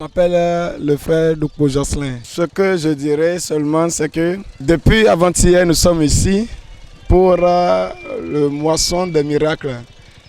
Je m'appelle le frère Dukpo Jocelyn. Ce que je dirais seulement, c'est que depuis avant-hier, nous sommes ici pour le moisson des miracles.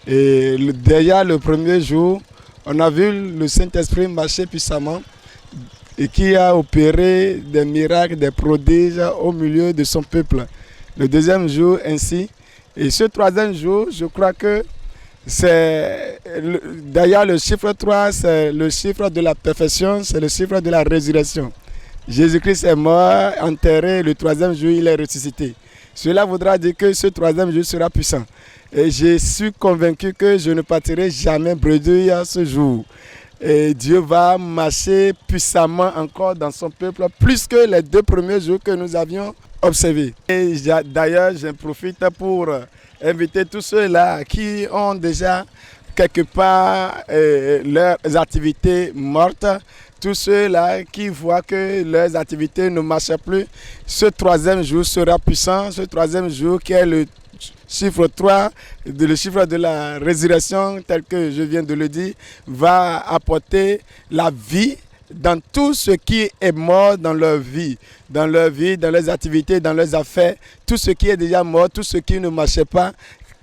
Et déjà le premier jour, on a vu le Saint-Esprit marcher puissamment et qui a opéré des miracles, des prodiges au milieu de son peuple. Le deuxième jour ainsi. Et ce troisième jour, je crois que d'ailleurs le chiffre 3, c'est le chiffre de la perfection, c'est le chiffre de la résurrection. Jésus-Christ est mort, enterré, le troisième jour il est ressuscité. Cela voudra dire que ce troisième jour sera puissant. Et je suis convaincu que je ne partirai jamais bredouille à ce jour. Et Dieu va marcher puissamment encore dans son peuple, plus que les 2 premiers jours que nous avions observés. Et d'ailleurs, j'en profite pour inviter tous ceux-là qui ont déjà quelque part leurs activités mortes, tous ceux-là qui voient que leurs activités ne marchent plus. Ce troisième jour sera puissant, ce troisième jour qui est le chiffre 3, le chiffre de la résurrection, tel que je viens de le dire, va apporter la vie dans tout ce qui est mort dans leur vie, dans leurs activités, dans leurs affaires, tout ce qui est déjà mort, tout ce qui ne marchait pas.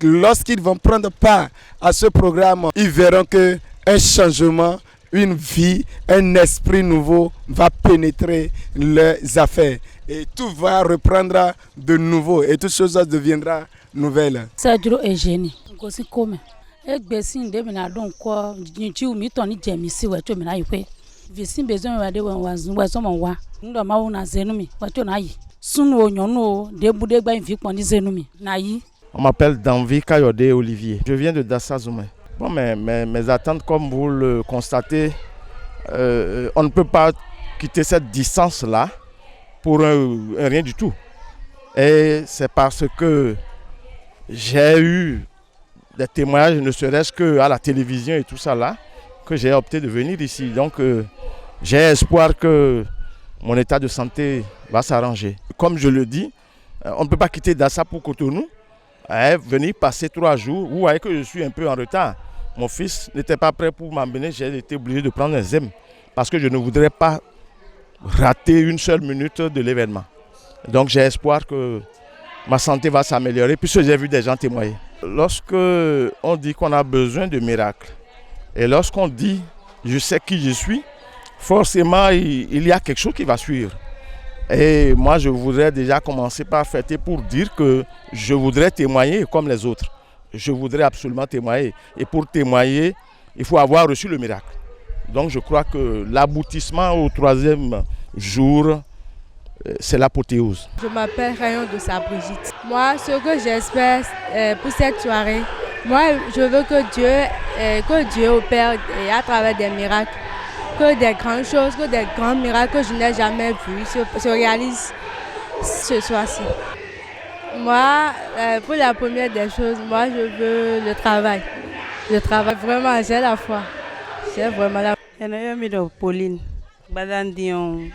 Lorsqu'ils vont prendre part à ce programme, ils verront qu'un changement, une vie, un esprit nouveau va pénétrer leurs affaires. Et tout va reprendre de nouveau et toute chose deviendra nouvelle. C'est du génie. C'est comme Egbesin de mena don ko njiu mi to ni jemi si we to mena yekwe. Visin bezo me de we so mo wa. Ndo ma wo na zenu mi. We to na yi. Sunu onyon no de bude gba invi pon ni zenu mi. Na yi. On m'appelle Danvi Kayode Olivier. Je viens de Dassazoumé. Bon, mes attentes, comme vous le constatez, on ne peut pas quitter cette distance-là pour rien du tout. Et c'est parce que j'ai eu des témoignages, ne serait-ce qu'à la télévision et tout ça là, que j'ai opté de venir ici. Donc j'ai espoir que mon état de santé va s'arranger. Comme je le dis, on ne peut pas quitter Dassa pour Cotonou. Venir passer 3 jours, vous voyez que je suis un peu en retard. Mon fils n'était pas prêt pour m'emmener, j'ai été obligé de prendre un ZEM parce que je ne voudrais pas rater une seule minute de l'événement. Donc j'ai espoir que ma santé va s'améliorer puisque j'ai vu des gens témoigner. Lorsque on dit qu'on a besoin de miracles et lorsqu'on dit je sais qui je suis, forcément il y a quelque chose qui va suivre. Et moi, je voudrais déjà commencer par fêter pour dire que je voudrais témoigner comme les autres. Je voudrais absolument témoigner. Et pour témoigner, il faut avoir reçu le miracle. Donc je crois que l'aboutissement au 3e jour, c'est l'apothéose. Je m'appelle Rayon de Saint-Brigitte. Moi, ce que j'espère pour cette soirée, moi, je veux que Dieu opère à travers des miracles. Que des grandes choses, que des grands miracles que je n'ai jamais vus se réalisent ce soir-ci. Moi, pour la première des choses, moi je veux le travail. Le travail, vraiment, j'ai la foi. J'ai vraiment la foi. Je suis Pauline. Badandion,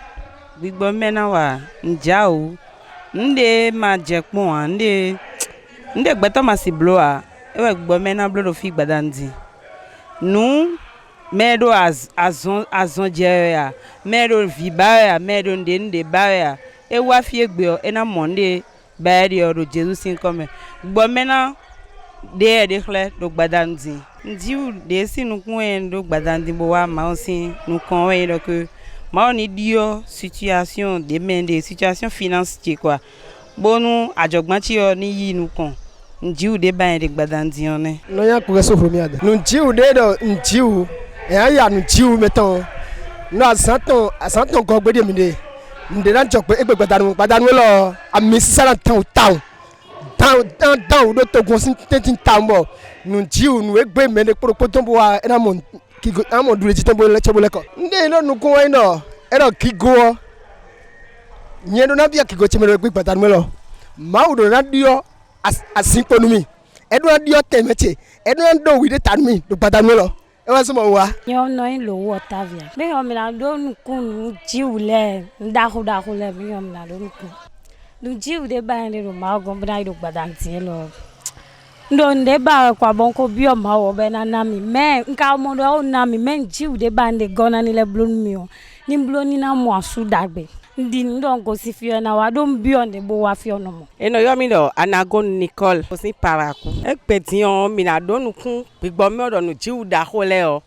Bigbomena wa Njao, Nde ma jekmo, Nde Gbata Masibloa, Ewe Gbomena Blodo Fig Badandi. Nous, Medo azon jeya, medo vibaya, medo ndende baya. E wafie gbeo ena monde bayadi oro Jesus sin come. Gbomena de khle do gbadanzi. Ndiu de si nou kwen do gbadanzi bo wa ma onsin nou konwe do que ma oni dio situation de mende, situation financière quoi. Bonu ajogban ti o ni yi nou kon. Ndiu de bayan de gbadanzi one. No ya ko so fromiade. Nu ndiu de do ndiu et il y a nous jiw mettons nous à 100 ko gbede mi de nde dan jok pe egbe gbadanu lo ami sisala tan do to gon sin tin tan mo nu jiw nu egbe me de poro ton bo wa e na mo ki amon dure ji tan bo le chebo le ko nde no nu ko wa no e ro ki go nyendo na bia ki go chemelo egbe gbadanu lo ma u do na dio asin ponu mi e do na dio temeche e do na do wi de tan mi do gbadanu lo. Yo no in lo water via. Me o me la do nu kun jiule, ndahu le me o me la do nu kun. Nu jiu de ba le ro ma go bra do gbadanti lo. Ndonde ba kwa bonko bio mawo bena nami me nka mondo o nami men jiu de bande gona ni le blon mio ni blon na mo asu dagbe ndi ndongo si fio na wa don bio de bo wa fio no mo eno yo mi do anagon Nicole o si paraku e petition mi na donu kun gbigbo mi odo nu jiu da ho le o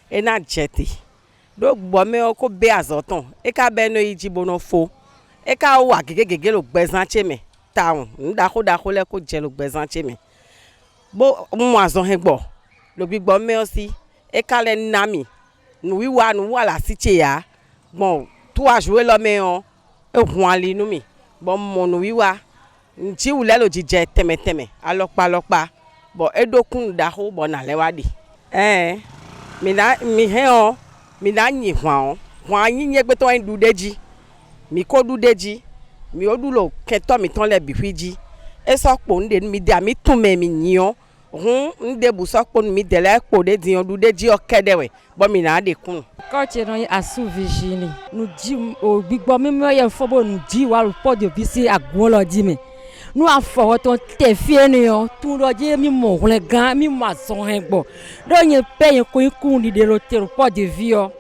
e na jeti do gbo mi o ko be azotan e ka be no ijibo no fo e ka wa gege lo gbezan cheme taun nda ko le ko je lo gbezan cheme bo mo azon hegbo lo gbigbo mi o si e ka le nami nu wiwa nu wala si che ya bon tu a joué lo me o e hun ali nu mi bon mo nu wiwa nji wule lo jije teme alopa bo edokun da ho bo na lewadi mi he o mi na yin hwan yin ye gbe to en dudeji mi ko dudeji mi odulo keto mi ton le bifiji e so po nde mi dia mi tun me mi yin hun nde bu so po mi de le po de diyan dudeji o kedewe bo mi na de kun ko che no asu Virginie nu ji o gbigbo mi mo ye fobo nu ji wa lo po de bisi agun lo ji mi nu afo to te fie ni o tun lo je mi mo hun gan mi mo azon hen gbo do yin pe yin ko ikun ni de lo te po de vi o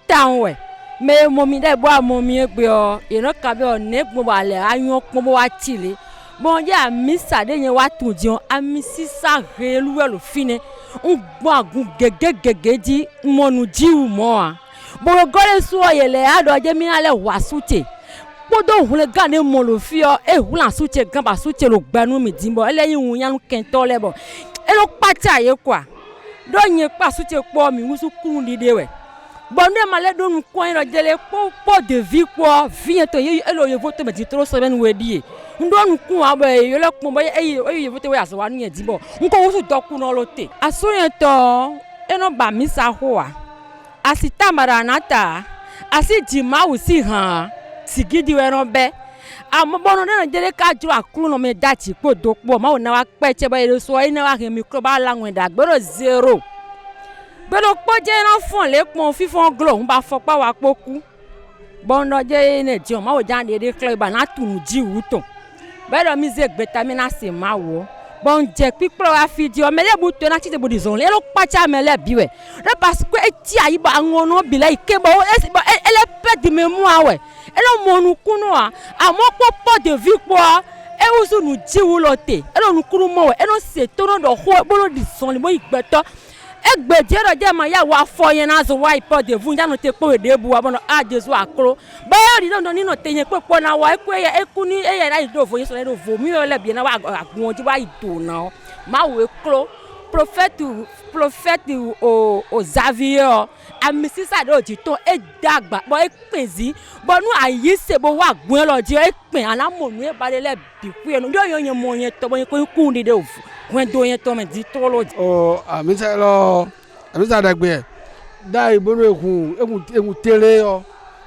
tanwe me mo mi de bo mo mi egbe o ina ka be o ne gbo ba le ayun pon bo wa tile bon ya mi sa de yin wa tun ji on ami sisa relu lo fine ngbo agun gege di monu ji u mo a bo gole su oyele ado je mi ale wasute podo hun le gan ne mo lo fi o e hu la sute gan ba sute lo gbanu mi dimbo eleyin hun yan kento lebo e lo pata ye kwa do yin pa sute po mi wusu kun dide we bonne male do nu ko ro jele po de vie po vie to ye elo ye voto me di tro so ben we die ndo nu kun abo ye le kun bo ye voto we aso wa nu ye dimbo nko wusu doku no lo te aso yen to eno ba mi sa ho a asita maranata asi di ma wu si han sigidi we ron be amobono na jele ka ju akuru no me dati po do po ma o na wa pe che ba ye so ina wa ke micro ba la won da gbero zero belo poje na fon le pon fifon glo n ba fopa wa poku bono je ne ji o ma o jande de club na tunu ji wuton belo mi ze gbeta mi na se ma wo bon je pipro wa fidi o mele buto na tite bodi zon le lo pacha mele biwe le parce que eti ayi ba ngono bi le ike bo ele pe di memoire we ele monu kunu a po de vie po e usu nu ji wulote ele nu kunu mo we e no se to no do ho bolo di zon le mo igbeto egbe jero je ma ya wa fo yen na zo wa ipo de vun ja no te po de bu wa bono a Jesu akro ba yo ri don ni no te yen pe po na wa eku ye eku ni e ye ra do fo yen so le do fo mi o le bi na wa agun oji wa ido na ma we kro prophète o Xavier amisisa do ji to e dagba bo e pinzi bo nu ayi se bo wa gun lo ji e pin alamonu e ba le bi ku enu do yo yen mo yen to bo yen ko kun de ofu when do yen to me di to lo o amisa dagbe da ibono ekun tele o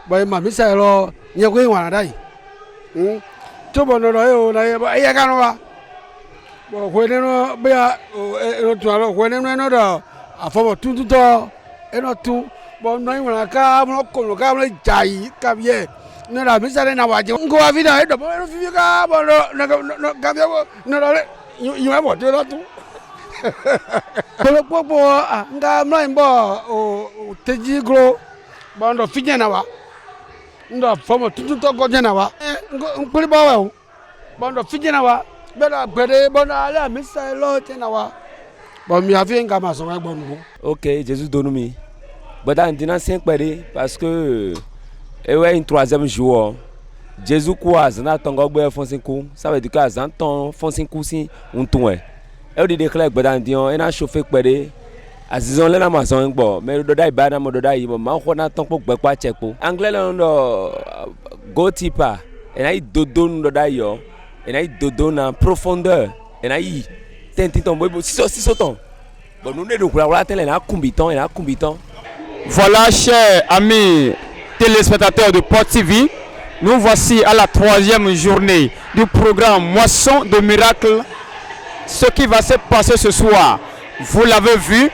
bo ma misa lo yen ko wan dai to bo no yo na e ya kan wa bo ko ne no be o to alo ko ne no do afo tutu to e no tu bo no yin ka mo ko no ka mo jai ka ye no la misa na wa je ngo wa vida e do bo no fi ka bo no ka ye no le you have what you do popo nga mbo o teji gro bo ndo fi na wa ndo fomo tutu to go na wa npiri bo wa bo ndo fi na wa be la gbere bo na ala mi sa lo te na wa bo mi afi nga ma so wa gbo nu. OK, Jésus donne mi bodan dina 5 pere parce que et ouais une troisième jour Jésus quoi zana tongo gbe fon 5 ça veut dire que zan ton fon 5 si un ton e di déclare bodan dion e na chauffer pere azizon le na mason gbo mais do dai ba na mo do dai ma ko na ton po gbe pa chepo anglais le no goalkeeper e na dodo no dai yo e na dodo na profondeur e na yi tenti ton boy si ton bon nous ne do kula tele na kumbiton e na kumbiton. Voilà, chers amis téléspectateurs de Port TV, nous voici à la 3e journée du programme Moisson de Miracles. Ce qui va se passer ce soir, vous l'avez vu,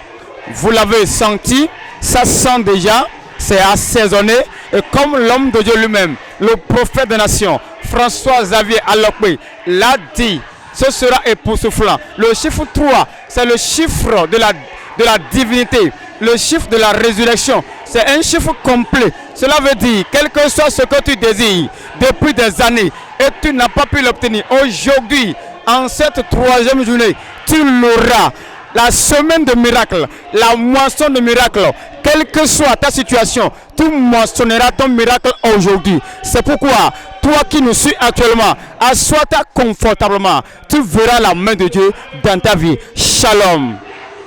vous l'avez senti, ça sent déjà, c'est assaisonné. Et comme l'homme de Dieu lui-même, le prophète des nations, François Xavier Alokwe, l'a dit ce sera époustouflant. Le chiffre 3, c'est le chiffre de la divinité, le chiffre de la résurrection. C'est un chiffre complet. Cela veut dire, quel que soit ce que tu désires depuis des années et tu n'as pas pu l'obtenir, aujourd'hui, en cette 3e journée, tu l'auras. La semaine de miracles, la moisson de miracles, quelle que soit ta situation, tu moissonneras ton miracle aujourd'hui. C'est pourquoi, toi qui nous suis actuellement, assois-toi confortablement. Tu verras la main de Dieu dans ta vie. Shalom.